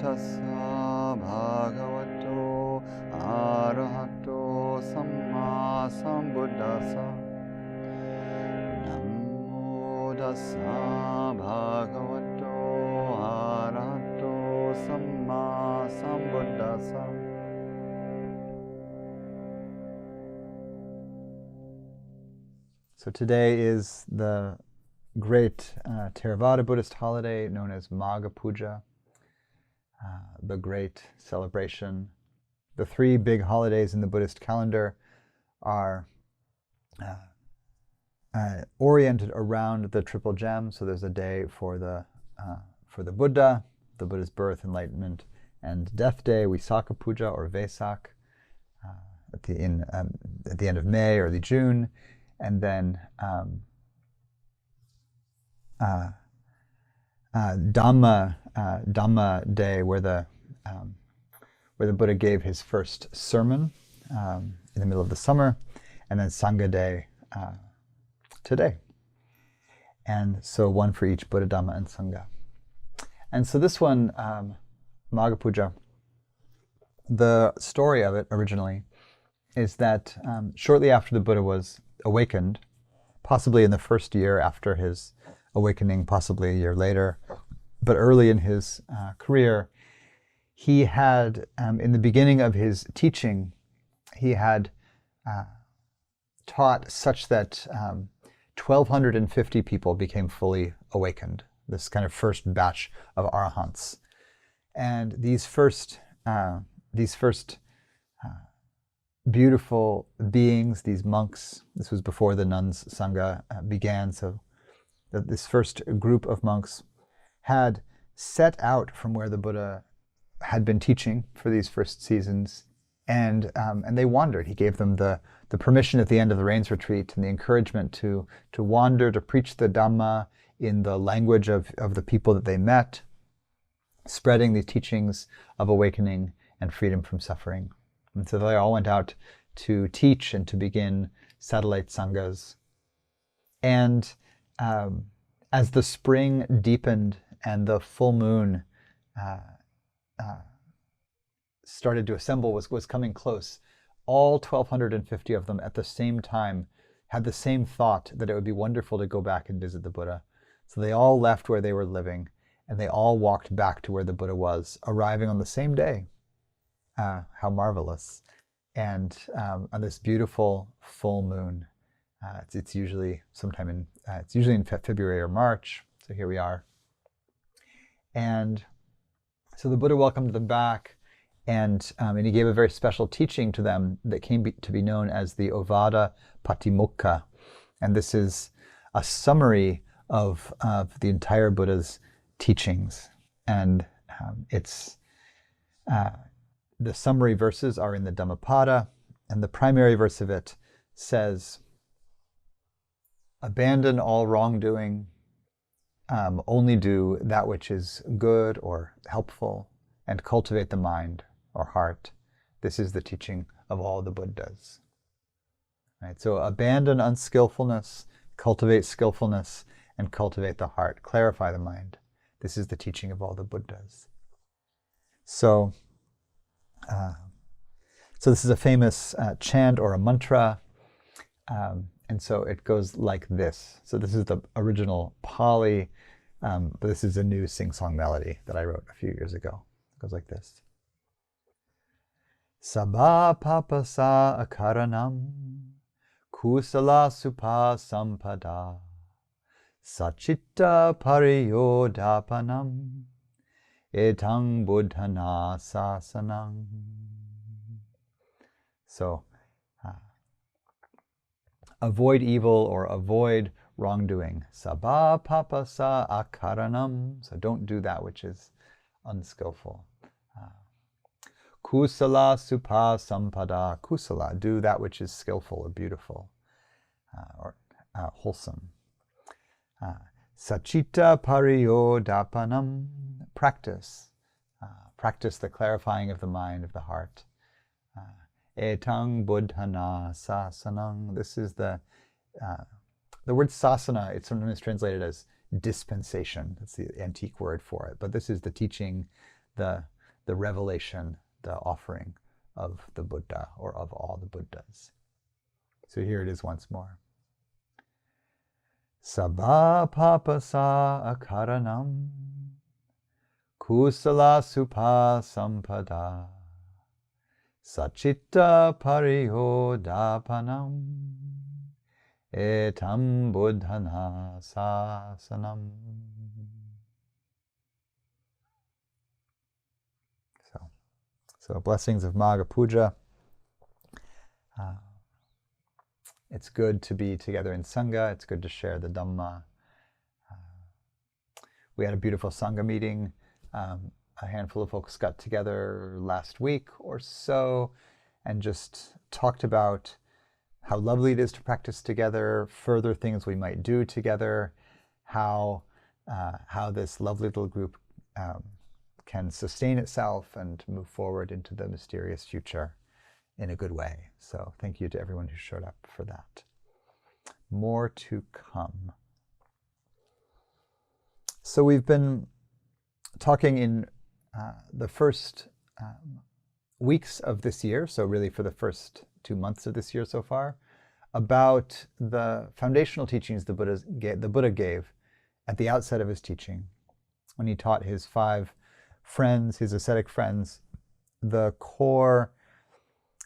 tassa bhagavato arahato samma sambuddhassa. Namo tassa bhagavato arahato samma sambuddhassa. So today is the great Theravada Buddhist holiday known as Magha Puja, the great celebration. The three big holidays in the Buddhist calendar are oriented around the Triple Gem. So there's a day for the Buddha, the Buddha's birth, enlightenment, and death day, Visakha Puja or Vesak, at the end of May or the June, and then Dhamma Day, where the Buddha gave his first sermon in the middle of the summer, and then Sangha Day today. And so one for each Buddha, Dhamma, and Sangha. And so this one, Magha Puja, the story of it originally is that shortly after the Buddha was awakened, possibly in the first year after his awakening, possibly a year later, but early in his career, he had, in the beginning of his teaching, he had taught such that 1,250 people became fully awakened, this kind of first batch of arahants. And these first beautiful beings, these monks, this was before the nuns' Sangha began, so this first group of monks had set out from where the Buddha had been teaching for these first seasons, and they wandered. He gave them the permission at the end of the rains retreat and the encouragement to wander, to preach the Dhamma in the language of the people that they met, spreading the teachings of awakening and freedom from suffering. And so they all went out to teach and to begin satellite sanghas. And as the spring deepened and the full moon started to assemble, was coming close, all 1,250 of them at the same time had the same thought that it would be wonderful to go back and visit the Buddha. So they all left where they were living and they all walked back to where the Buddha was, arriving on the same day. How marvelous. And on this beautiful full moon, it's usually in February or March, so here we are. And so the Buddha welcomed them back, and he gave a very special teaching to them that came to be known as the Ovada Patimokkha. And this is a summary of the entire Buddha's teachings. And the summary verses are in the Dhammapada, and the primary verse of it says, "Abandon all wrongdoing, only do that which is good or helpful, and cultivate the mind or heart. This is the teaching of all the Buddhas." Right? So abandon unskillfulness, cultivate skillfulness, and cultivate the heart. Clarify the mind. This is the teaching of all the Buddhas. So this is a famous chant or a mantra, and so it goes like this. So this is the original Pali, but this is a new sing-song melody that I wrote a few years ago. It goes like this. Sabha papasa akaranam, kusala supa sampada, sachitta pariyodapanam, etang buddhana sasanang. So, avoid evil or avoid wrongdoing. Sabha papasa akaranam. So don't do that which is unskillful. Kusala supa sampada. Kusala, do that which is skillful or beautiful or wholesome. Sachitta pariyodapanam. Practice the clarifying of the mind, of the heart. Etang buddhana sasanang. This is the word sasana. It's sometimes translated as dispensation. That's the antique word for it. But this is the teaching, the revelation, the offering of the Buddha or of all the Buddhas. So here it is once more. Sabha papasa akaranam kusala supa sampada sachitta pariyodapanam etam buddhana sasanam. So blessings of Magha Puja. It's good to be together in Sangha. It's good to share the Dhamma. We had a beautiful Sangha meeting. A handful of folks got together last week or so and just talked about how lovely it is to practice together, further things we might do together, how this lovely little group can sustain itself and move forward into the mysterious future in a good way. So thank you to everyone who showed up for that. More to come. So we've been talking in the first weeks of this year, so really for the first 2 months of this year so far, about the foundational teachings the Buddha gave at the outset of his teaching, when he taught his 5 friends, his ascetic friends, the core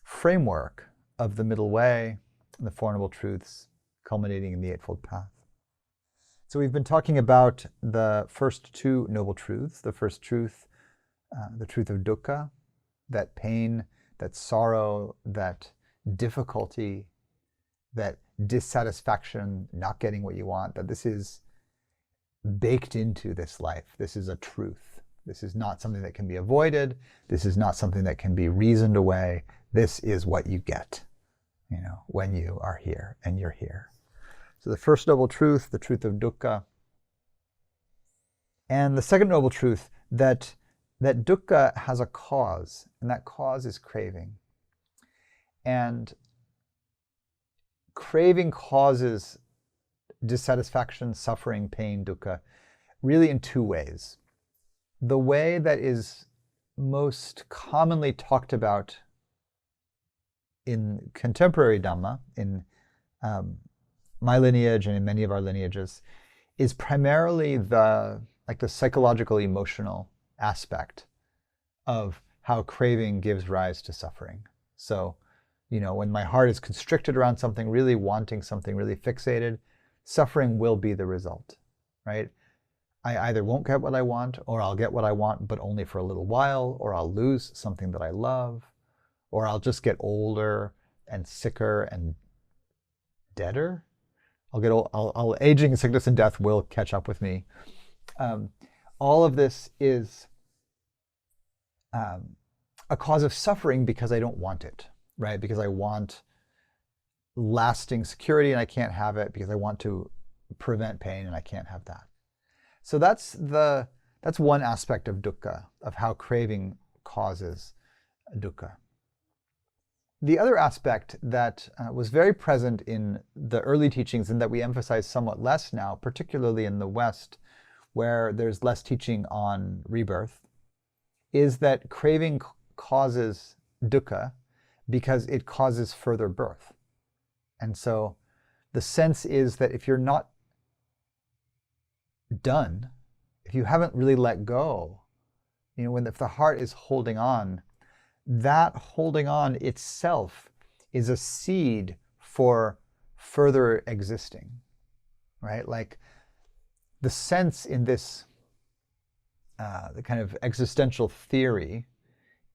framework of the middle way, the Four Noble Truths, culminating in the Eightfold Path. So we've been talking about the first 2 noble truths. The first truth, the truth of dukkha, that pain, that sorrow, that difficulty, that dissatisfaction, not getting what you want, that this is baked into this life. This is a truth. This is not something that can be avoided. This is not something that can be reasoned away. This is what you get, when you are here and you're here. So the first noble truth, the truth of dukkha. And the second noble truth, that dukkha has a cause, and that cause is craving. And craving causes dissatisfaction, suffering, pain, dukkha, really in 2 ways. The way that is most commonly talked about in contemporary Dhamma, in my lineage and in many of our lineages, is primarily the psychological, emotional aspect of how craving gives rise to suffering. So, when my heart is constricted around something, really wanting something, really fixated, suffering will be the result, right? I either won't get what I want, or I'll get what I want, but only for a little while, or I'll lose something that I love, or I'll just get older and sicker and deader. Aging, sickness, and death will catch up with me. All of this is a cause of suffering because I don't want it, right? Because I want lasting security and I can't have it, because I want to prevent pain and I can't have that. So that's one aspect of dukkha, of how craving causes dukkha. The other aspect that was very present in the early teachings and that we emphasize somewhat less now, particularly in the West, where there's less teaching on rebirth, is that craving causes dukkha because it causes further birth. And so the sense is that if you're not done, if you haven't really let go, if the heart is holding on, that holding on itself is a seed for further existing, right? Like the sense in this, the kind of existential theory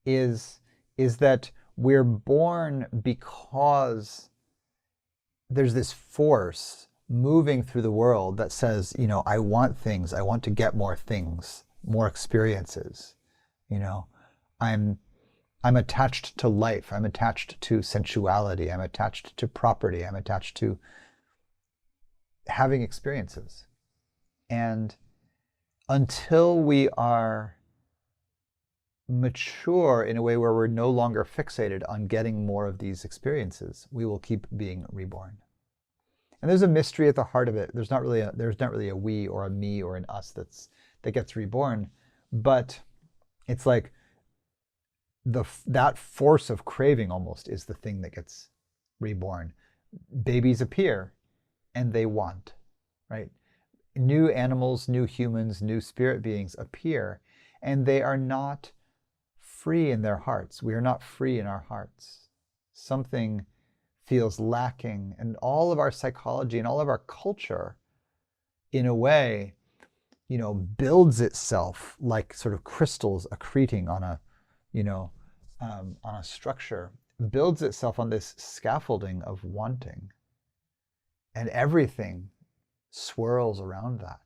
is that we're born because there's this force moving through the world that says, I want things, I want to get more things, more experiences. I'm attached to life, I'm attached to sensuality, I'm attached to property, I'm attached to having experiences. And until we are mature in a way where we're no longer fixated on getting more of these experiences, we will keep being reborn. And there's a mystery at the heart of it. There's not really a we or a me or an us that gets reborn, but It's like that force of craving almost is the thing that gets reborn. Babies appear and they want, right? New animals, new humans, new spirit beings appear, and they are not free in their hearts. We are not free in our hearts. Something feels lacking, and all of our psychology and all of our culture, in a way, builds itself like sort of crystals accreting on a, on a structure, builds itself on this scaffolding of wanting. And everything swirls around that,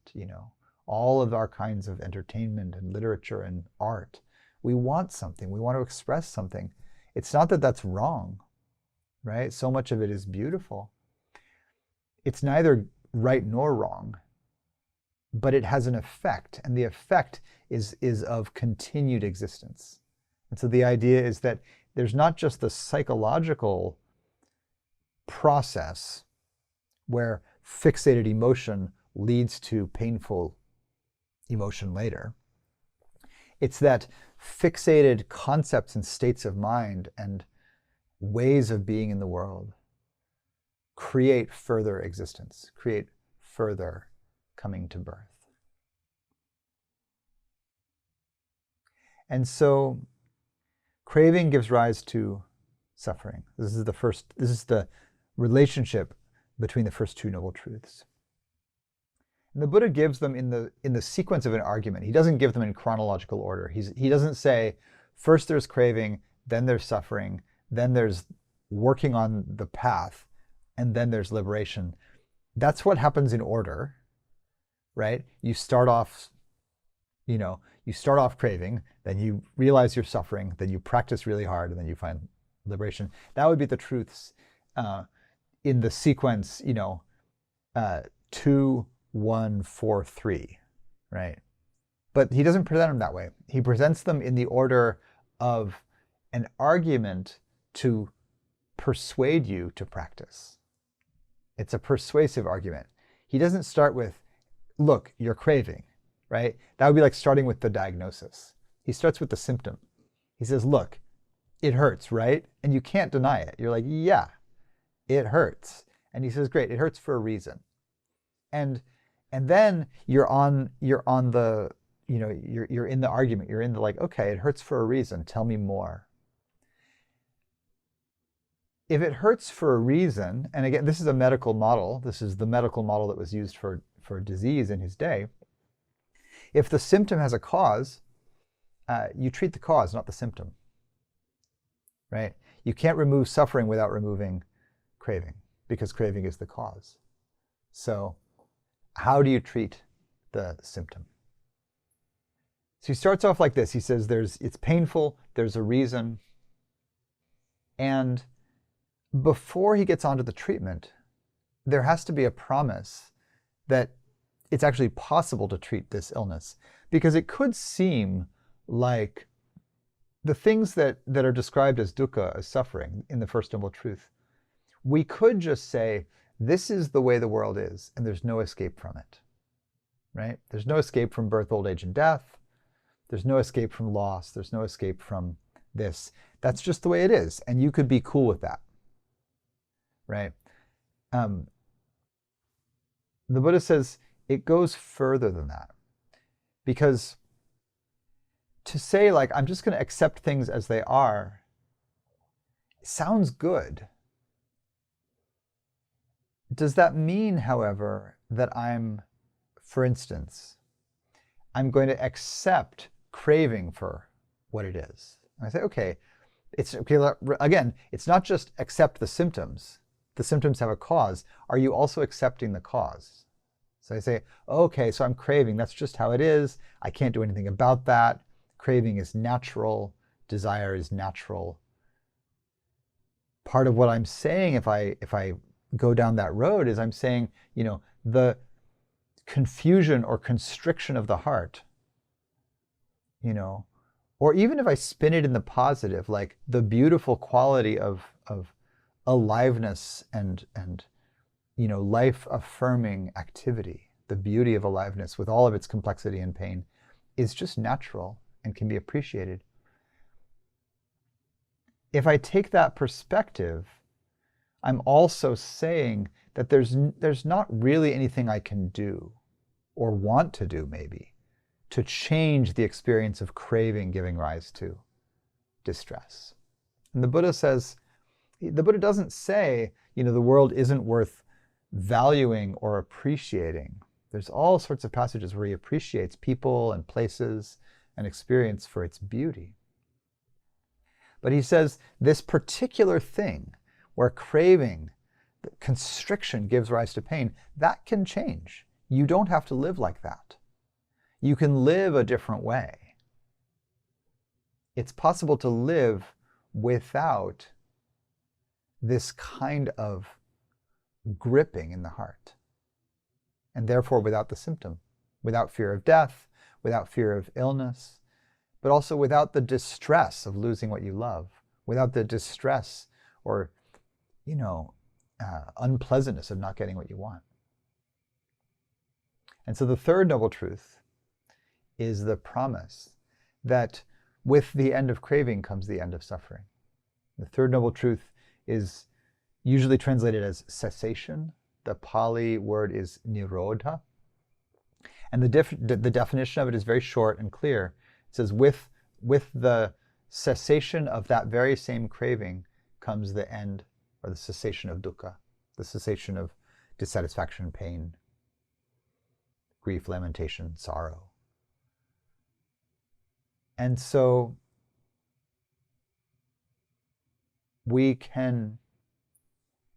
all of our kinds of entertainment and literature and art. We want something, we want to express something. It's not that that's wrong, right? So much of it is beautiful. It's neither right nor wrong, but it has an effect, and the effect is of continued existence. And so the idea is that there's not just the psychological process where fixated emotion leads to painful emotion later. It's that fixated concepts and states of mind and ways of being in the world create further existence, create further coming to birth. And so craving gives rise to suffering. This is the relationship between the first two noble truths. And the Buddha gives them in the sequence of an argument. He doesn't give them in chronological order. He doesn't say, first there's craving, then there's suffering, then there's working on the path, and then there's liberation. That's what happens in order, right? You start off craving, then you realize you're suffering, then you practice really hard, and then you find liberation. That would be the truths in the sequence, 2, 1, 4, 3, right? But he doesn't present them that way. He presents them in the order of an argument to persuade you to practice. It's a persuasive argument. He doesn't start with, look, you're craving, right? That would be like starting with the diagnosis. He starts with the symptom. He says, look, it hurts, right? And you can't deny it. You're like, yeah, it hurts. And he says, great, it hurts for a reason. And then you're in the argument. You're in the like, okay, it hurts for a reason. Tell me more. If it hurts for a reason, and again, this is a medical model. This is the medical model that was used for disease in his day. If the symptom has a cause, you treat the cause, not the symptom, right? You can't remove suffering without removing craving, because craving is the cause. So how do you treat the symptom? So he starts off like this. He says it's painful, there's a reason. And before he gets onto the treatment, there has to be a promise that it's actually possible to treat this illness. Because it could seem like the things that are described as dukkha, as suffering, in the First Noble Truth, we could just say, this is the way the world is, and there's no escape from it, right? There's no escape from birth, old age, and death. There's no escape from loss. There's no escape from this. That's just the way it is, and you could be cool with that, right? The Buddha says it goes further than that, because to say, like, I'm just going to accept things as they are, sounds good. Does that mean, however, that for instance, I'm going to accept craving for what it is? And I say, okay, again, it's not just accept the symptoms. The symptoms have a cause. Are you also accepting the cause? So I say, okay, so I'm craving. That's just how it is. I can't do anything about that. Craving is natural. Desire is natural. Part of what I'm saying, if I go down that road, is I'm saying, the confusion or constriction of the heart, or even if I spin it in the positive, like the beautiful quality of aliveness and life-affirming activity, the beauty of aliveness with all of its complexity and pain, is just natural. and can be appreciated. If I take that perspective, I'm also saying that there's not really anything I can do, or want to do maybe, to change the experience of craving giving rise to distress. And the Buddha doesn't say, the world isn't worth valuing or appreciating. There's all sorts of passages where he appreciates people and places and experience for its beauty. But he says this particular thing where craving, constriction gives rise to pain, that can change. You don't have to live like that. You can live a different way. It's possible to live without this kind of gripping in the heart, and therefore without the symptom, without fear of death, without fear of illness, but also without the distress of losing what you love, without the distress or, unpleasantness of not getting what you want. And so the third noble truth is the promise that with the end of craving comes the end of suffering. The third noble truth is usually translated as cessation. The Pali word is nirodha. And the definition of it is very short and clear. It says, with the cessation of that very same craving comes the end, or the cessation of dukkha, the cessation of dissatisfaction, pain, grief, lamentation, sorrow. And so we can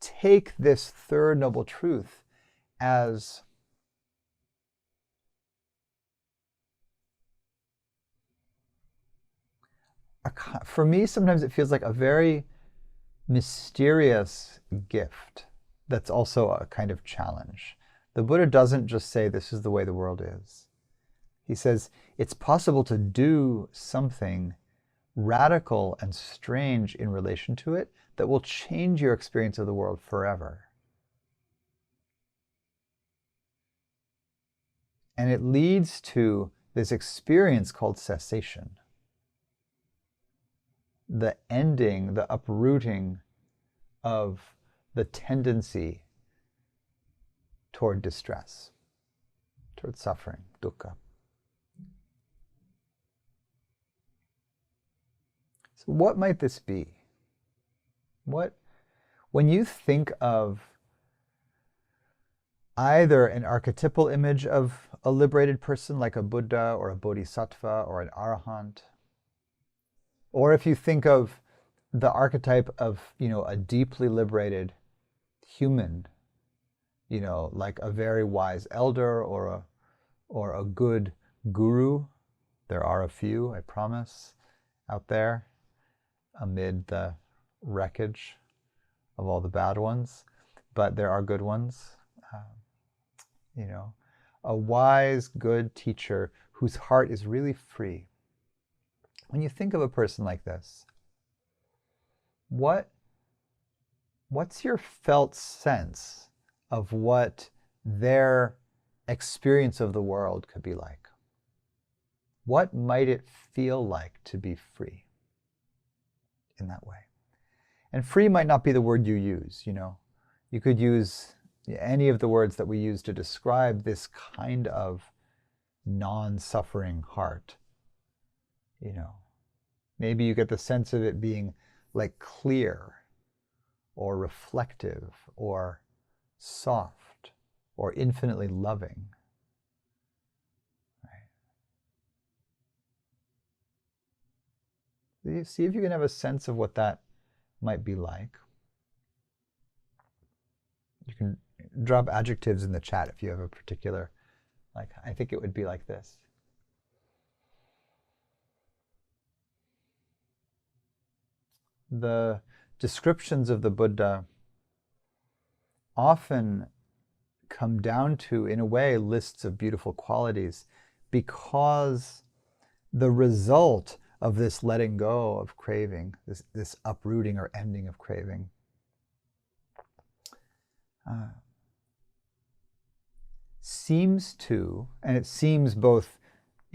take this third noble truth as for me, sometimes it feels like a very mysterious gift that's also a kind of challenge. The Buddha doesn't just say this is the way the world is. He says it's possible to do something radical and strange in relation to it that will change your experience of the world forever. And it leads to this experience called cessation. The ending, the uprooting of the tendency toward distress, toward suffering, dukkha. So what might this be? When you think of either an archetypal image of a liberated person like a Buddha or a Bodhisattva or an Arahant, or if you think of the archetype of, a deeply liberated human, like a very wise elder or a good guru, there are a few, I promise, out there amid the wreckage of all the bad ones, but there are good ones. A wise, good teacher whose heart is really free. When you think of a person like this, what's your felt sense of what their experience of the world could be like? What might it feel like to be free in that way? And free might not be the word you use, You could use any of the words that we use to describe this kind of non-suffering heart. Maybe you get the sense of it being like clear or reflective or soft or infinitely loving. Right? See if you can have a sense of what that might be like. You can drop adjectives in the chat if you have a particular, I think it would be like this. The descriptions of the Buddha often come down to, in a way, lists of beautiful qualities, because the result of this letting go of craving, this uprooting or ending of craving, seems to, and it seems both,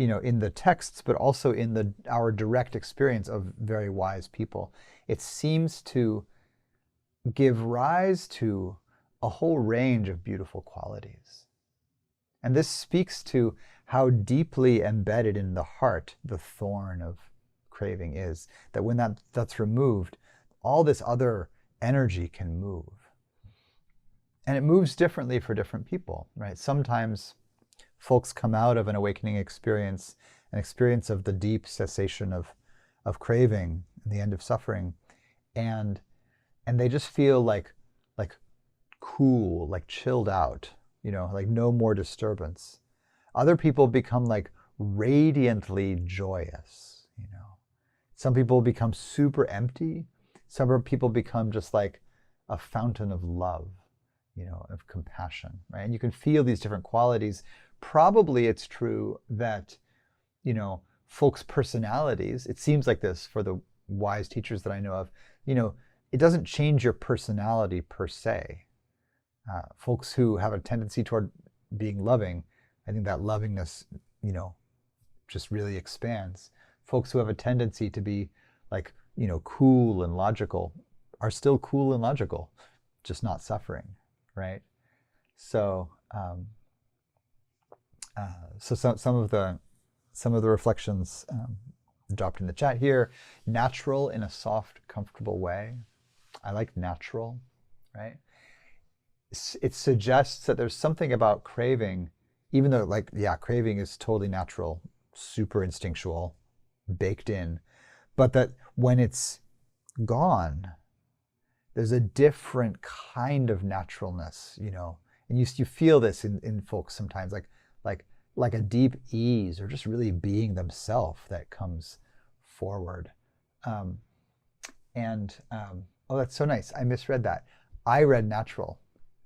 in the texts, but also in our direct experience of very wise people. It seems to give rise to a whole range of beautiful qualities. And this speaks to how deeply embedded in the heart the thorn of craving is, that when that's removed, all this other energy can move. And it moves differently for different people, right? Sometimes folks come out of an awakening experience, an experience of the deep cessation of craving and the end of suffering, and they just feel like cool, like chilled out, like no more disturbance. Other people become like radiantly joyous, Some people become super empty. Some people become just like a fountain of love, of compassion, right? And you can feel these different qualities. Probably it's true that, folks' personalities, it seems like this for the wise teachers that I know of, it doesn't change your personality per se. Folks who have a tendency toward being loving, I think that lovingness, just really expands. Folks who have a tendency to be like, cool and logical are still cool and logical, just not suffering, right? So, some of the reflections dropped in the chat here. Natural in a soft, comfortable way. I like natural, right? It suggests that there's something about craving, even though craving is totally natural, super instinctual, baked in, but that when it's gone, there's a different kind of naturalness, and you feel this in folks sometimes, like a deep ease or just really being themselves that comes forward. Oh, that's so nice. I misread that. I read natural.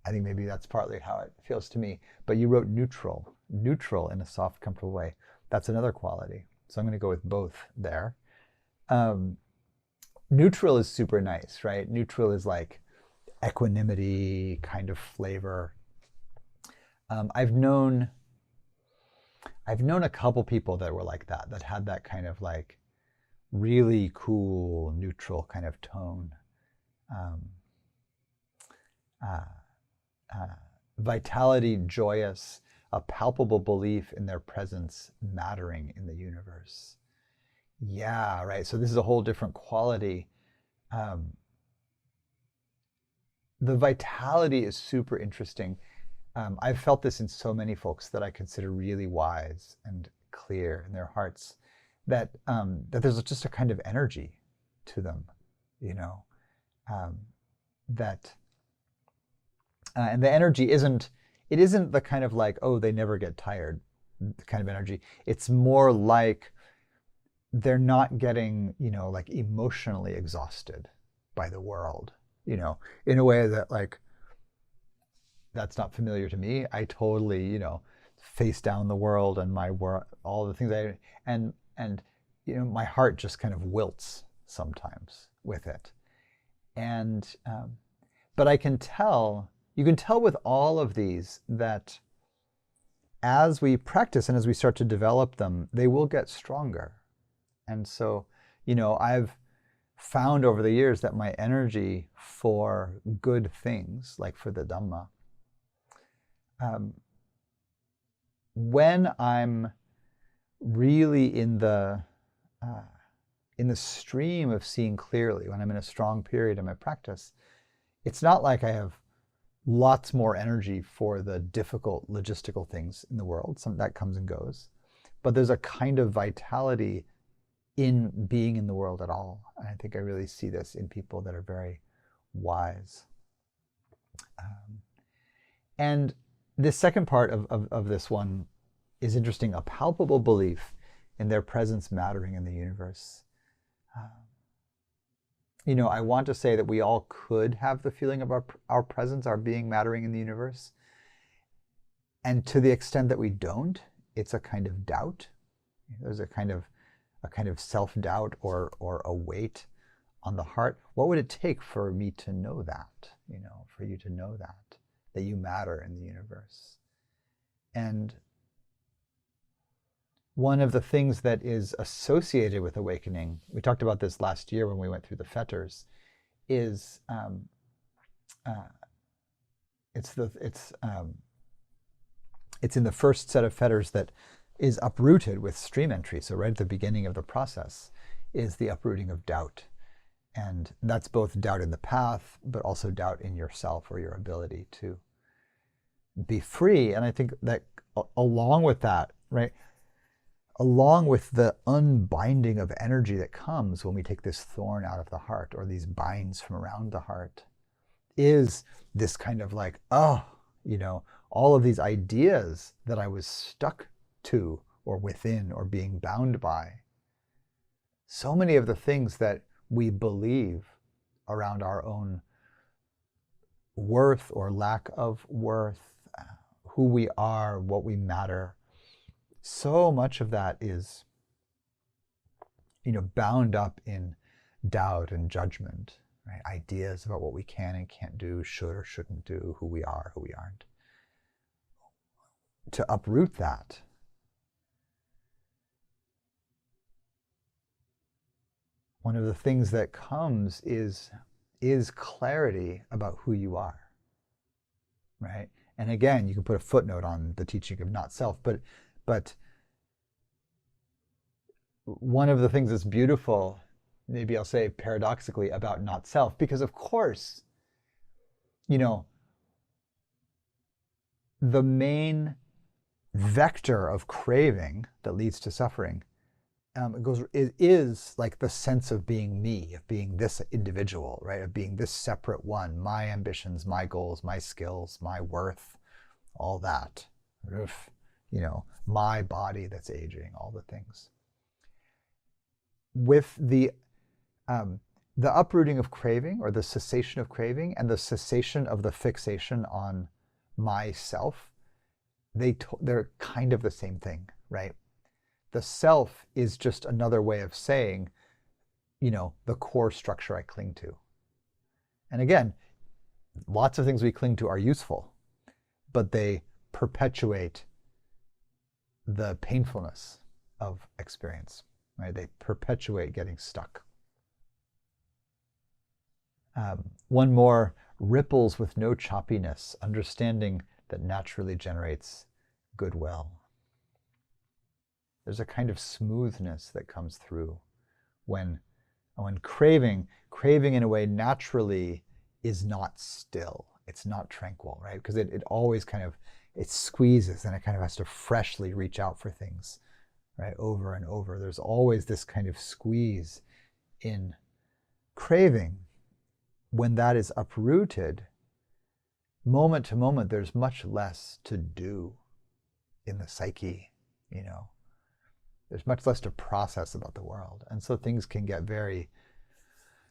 I think maybe that's partly how it feels to me. But you wrote neutral in a soft, comfortable way. That's another quality. So I'm going to go with both there. Neutral is super nice, right? Neutral is like equanimity kind of flavor. I've known a couple people that were like that had that kind of like really cool, neutral kind of tone. Vitality, joyous, a palpable belief in their presence mattering in the universe. Yeah, right. So this is a whole different quality. The vitality is super interesting. I've felt this in so many folks that I consider really wise and clear in their hearts, that there's just a kind of energy to them, and the energy isn't the kind of like, oh, they never get tired kind of energy. It's more like they're not getting, like emotionally exhausted by the world, in a way that like, that's not familiar to me. I totally, face down the world and my world, all the things and my heart just kind of wilts sometimes with it. And, but you can tell with all of these that as we practice and as we start to develop them, they will get stronger. And so, I've found over the years that my energy for good things, like for the Dhamma, when I'm really in the stream of seeing clearly, when I'm in a strong period in my practice, it's not like I have lots more energy for the difficult logistical things in the world. Some that comes and goes, but there's a kind of vitality in being in the world at all. And I think I really see this in people that are very wise. And the second part of this one is interesting, a palpable belief in their presence mattering in the universe. I want to say that we all could have the feeling of our presence, our being mattering in the universe. And to the extent that we don't, it's a kind of doubt. There's a kind of self-doubt or a weight on the heart. What would it take for me to know that, for you to know that you matter in the universe? And one of the things that is associated with awakening, we talked about this last year when we went through the fetters, is it's in the first set of fetters that is uprooted with stream entry. So right at the beginning of the process is the uprooting of doubt. And that's both doubt in the path, but also doubt in yourself or your ability to be free. And I think that along with that, right, along with the unbinding of energy that comes when we take this thorn out of the heart or these binds from around the heart, is this kind of like, oh, you know, all of these ideas that I was stuck to or within or being bound by. So many of the things that we believe around our own worth or lack of worth, who we are, what we matter, so much of that is, you know, bound up in doubt and judgment, right? Ideas about what we can and can't do, should or shouldn't do, who we are, who we aren't. To uproot that, one of the things that comes is clarity about who you are, right? And again, you can put a footnote on the teaching of not self, but one of the things that's beautiful, maybe I'll say paradoxically, about not self, because of course, you know, the main vector of craving that leads to suffering is like the sense of being me, of being this individual, right? Of being this separate one, my ambitions, my goals, my skills, my worth, all that. You know, my body that's aging, all the things. With the uprooting of craving, or the cessation of craving, and the cessation of the fixation on myself, they're kind of the same thing, right? The self is just another way of saying, you know, the core structure I cling to. And again, lots of things we cling to are useful, but they perpetuate the painfulness of experience, right? They perpetuate getting stuck. One more, ripples with no choppiness, understanding that naturally generates goodwill. There's a kind of smoothness that comes through when craving in a way naturally is not still. It's not tranquil, right? Because it always kind of, it squeezes and it kind of has to freshly reach out for things, right? Over and over. There's always this kind of squeeze in craving. When that is uprooted, moment to moment, there's much less to do in the psyche, you know. There's much less to process about the world. And so things can get very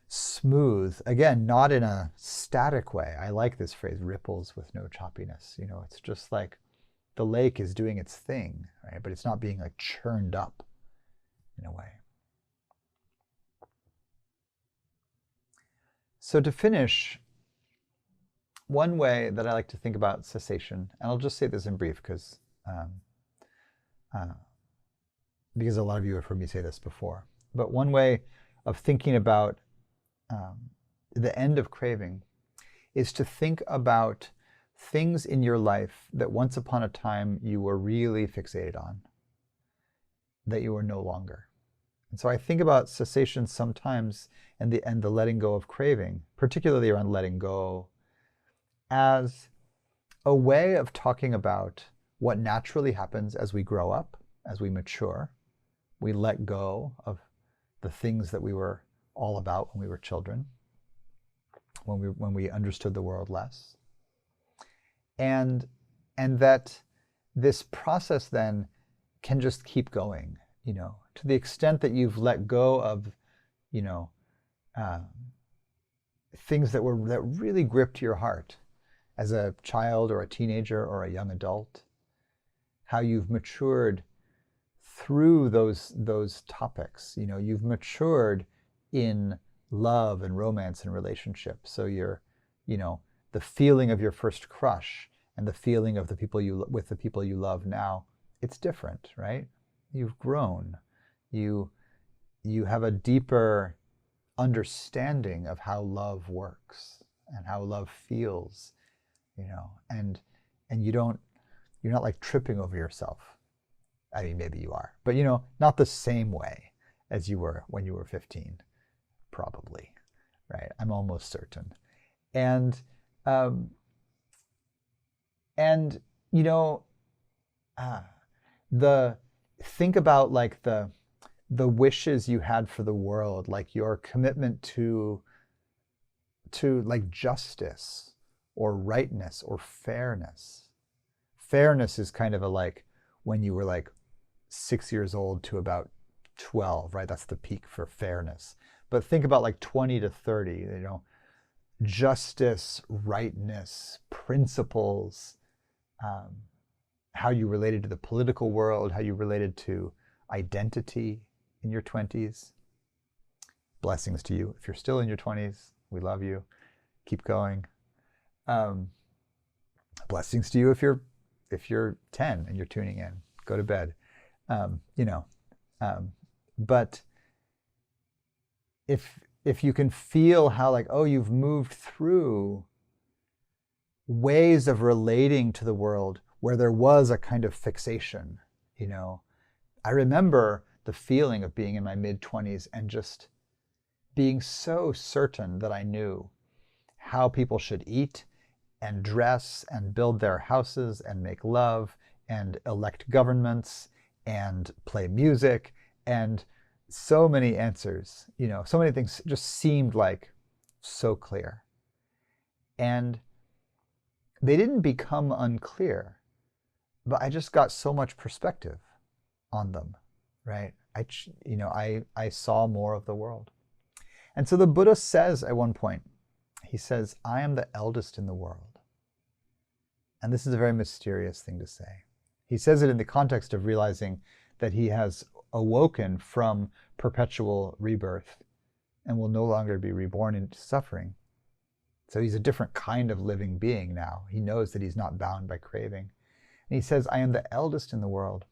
smooth. Again, not in a static way. I like this phrase, ripples with no choppiness. You know, it's just like the lake is doing its thing, right? But it's not being like churned up in a way. So to finish, one way that I like to think about cessation, and I'll just say this in brief because a lot of you have heard me say this before, but one way of thinking about the end of craving is to think about things in your life that once upon a time you were really fixated on, that you are no longer. And so I think about cessation sometimes and the letting go of craving, particularly around letting go, as a way of talking about what naturally happens as we grow up, as we mature. We let go of the things that we were all about when we were children, when we understood the world less. And that this process then can just keep going, you know, to the extent that you've let go of, you know, things that really gripped your heart as a child or a teenager or a young adult, how you've matured through those topics. You know, you've matured in love and romance and relationship. So you're, you know, the feeling of your first crush and the feeling of the people you love now, it's different, right? You've grown. You have a deeper understanding of how love works and how love feels, and you're not like tripping over yourself. I mean, maybe you are, but not the same way as you were when you were 15, probably, right? I'm almost certain. And think about like the wishes you had for the world, like your commitment to like justice or rightness or fairness. Fairness is kind of a like when you were like 6 years old to about 12, right? That's the peak for fairness. But think about like 20 to 30, justice, rightness, principles, how you related to the political world, how you related to identity in your 20s. Blessings to you. If you're still in your 20s, we love you. Keep going. Blessings to you if you're 10 and you're tuning in. Go to bed. But if you can feel how like, oh, you've moved through ways of relating to the world where there was a kind of fixation, I remember the feeling of being in my mid-20s and just being so certain that I knew how people should eat and dress and build their houses and make love and elect governments and play music, and so many answers, so many things just seemed like so clear. And they didn't become unclear, but I just got so much perspective on them, right? I saw more of the world. And so the Buddha says at one point, he says, I am the eldest in the world. And this is a very mysterious thing to say. He says it in the context of realizing that he has awoken from perpetual rebirth and will no longer be reborn into suffering. So he's a different kind of living being now. He knows that he's not bound by craving. And he says, I am the eldest in the world.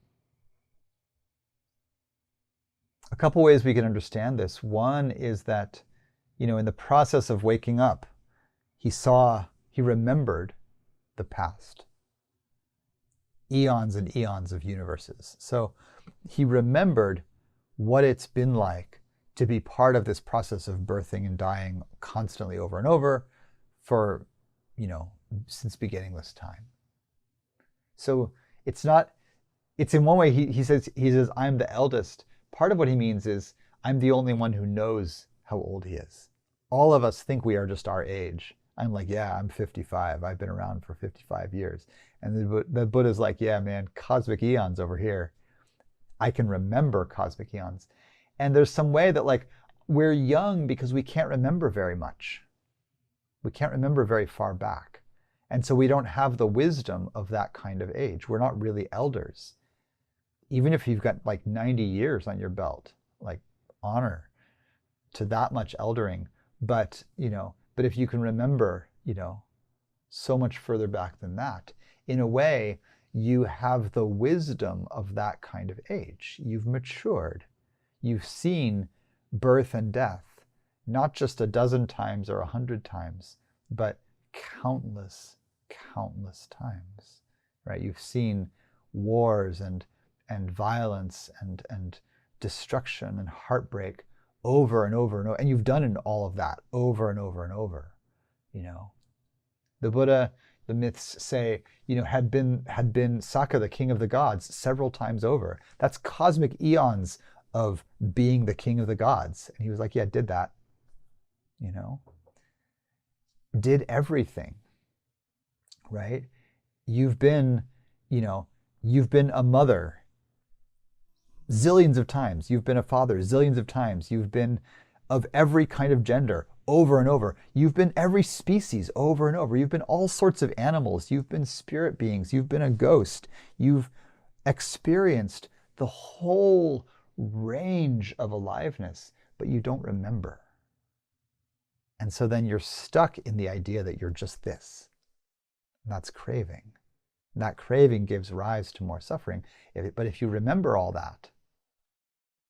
A couple ways we can understand this. One is that, in the process of waking up, he remembered the past. Eons and eons of universes. So he remembered what it's been like to be part of this process of birthing and dying constantly over and over for, since beginningless time. So it's in one way, he says, I'm the eldest. Part of what he means is I'm the only one who knows how old he is. All of us think we are just our age. I'm like, yeah, I'm 55. I've been around for 55 years. And the Buddha's like, yeah, man, cosmic eons over here. I can remember cosmic eons. And there's some way that like we're young because we can't remember very much. We can't remember very far back. And so we don't have the wisdom of that kind of age. We're not really elders. Even if you've got like 90 years on your belt, like honor to that much eldering. But if you can remember, so much further back than that, in a way, you have the wisdom of that kind of age. You've matured. You've seen birth and death, not just a dozen times or 100 times, but countless, countless times, right? You've seen wars and violence and destruction and heartbreak over and over and over, and you've done all of that over and over and over. The Buddha, the myths say, had been Saka, the king of the gods, several times over. That's cosmic eons of being the king of the gods. And he was like, yeah, did that. Did everything, right? You've been a mother zillions of times. You've been a father zillions of times. You've been of every kind of gender over and over. You've been every species over and over. You've been all sorts of animals. You've been spirit beings. You've been a ghost. You've experienced the whole range of aliveness, but you don't remember. And so then you're stuck in the idea that you're just this. And that's craving. And that craving gives rise to more suffering. But if you remember all that,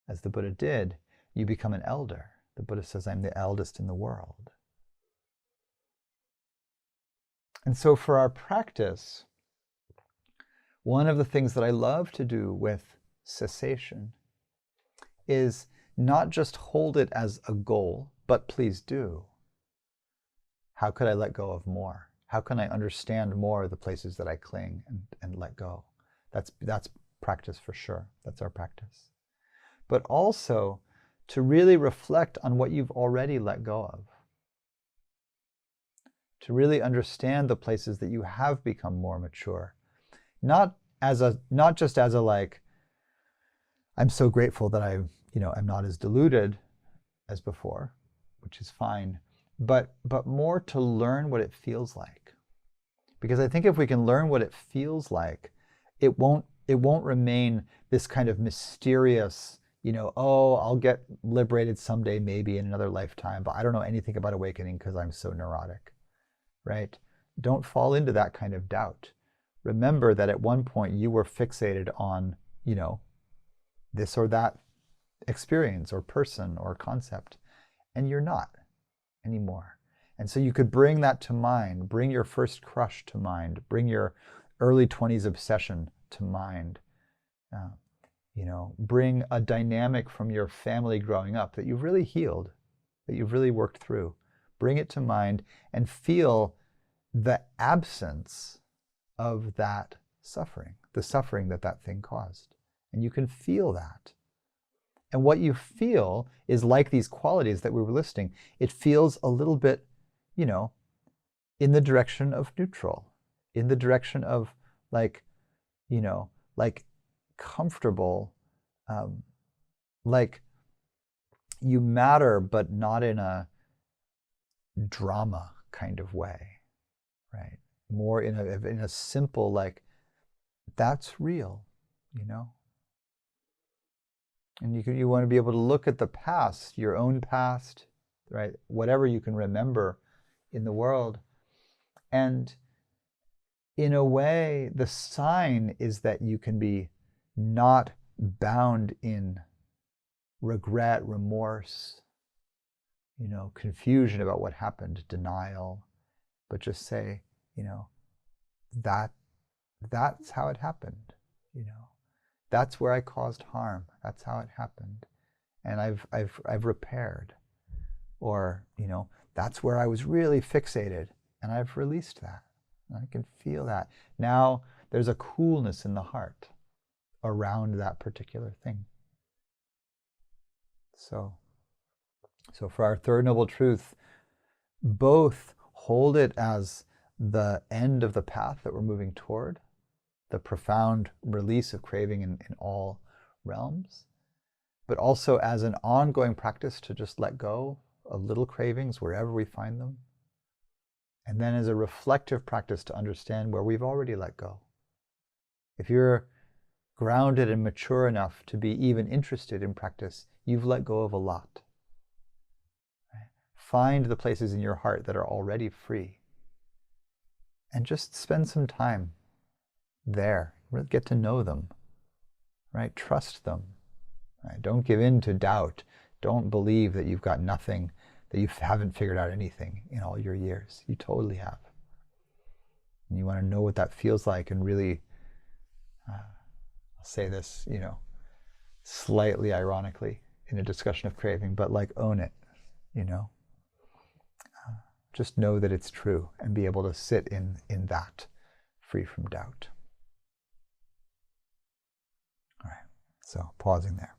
as the Buddha did, you become an elder. The Buddha says, I'm the eldest in the world. And so for our practice, one of the things that I love to do with cessation is not just hold it as a goal, but please do. How could I let go of more? How can I understand more of the places that I cling and let go? That's practice for sure. That's our practice. But also to really reflect on what you've already let go of. To really understand the places that you have become more mature. Not just as a like, I'm so grateful that I'm not as deluded as before, which is fine, but more to learn what it feels like. Because I think if we can learn what it feels like, it won't remain this kind of mysterious, oh, I'll get liberated someday, maybe in another lifetime, but I don't know anything about awakening because I'm so neurotic, right? Don't fall into that kind of doubt. Remember that at one point you were fixated on, this or that experience or person or concept, and you're not anymore. And so you could bring that to mind, bring your first crush to mind, bring your early 20s obsession to mind, bring a dynamic from your family growing up that you've really healed, that you've really worked through. Bring it to mind and feel the absence of that suffering, the suffering that thing caused. And you can feel that. And what you feel is like these qualities that we were listing. It feels a little bit, in the direction of neutral, in the direction of like comfortable, like you matter, but not in a drama kind of way, right? More in a simple, like, that's real, And you want to be able to look at the past, your own past, right? Whatever you can remember in the world. And in a way, the sign is that you can be not bound in regret, remorse, confusion about what happened, denial, but just say, that's how it happened, That's where I caused harm. That's how it happened. And I've repaired. Or, that's where I was really fixated and I've released that. And I can feel that. Now there's a coolness in the heart around that particular thing. So for our third noble truth, both hold it as the end of the path that we're moving toward, the profound release of craving in all realms, but also as an ongoing practice to just let go of little cravings wherever we find them, and then as a reflective practice to understand where we've already let go. If you're grounded and mature enough to be even interested in practice, you've let go of a lot. Right? Find the places in your heart that are already free, and just spend some time there. Really get to know them, right? Trust them. Right? Don't give in to doubt. Don't believe that you've got nothing, that you haven't figured out anything in all your years. You totally have. And you want to know what that feels like and really, I'll say this, slightly ironically in a discussion of craving, but like own it, Just know that it's true and be able to sit in that, free from doubt. All right, so pausing there.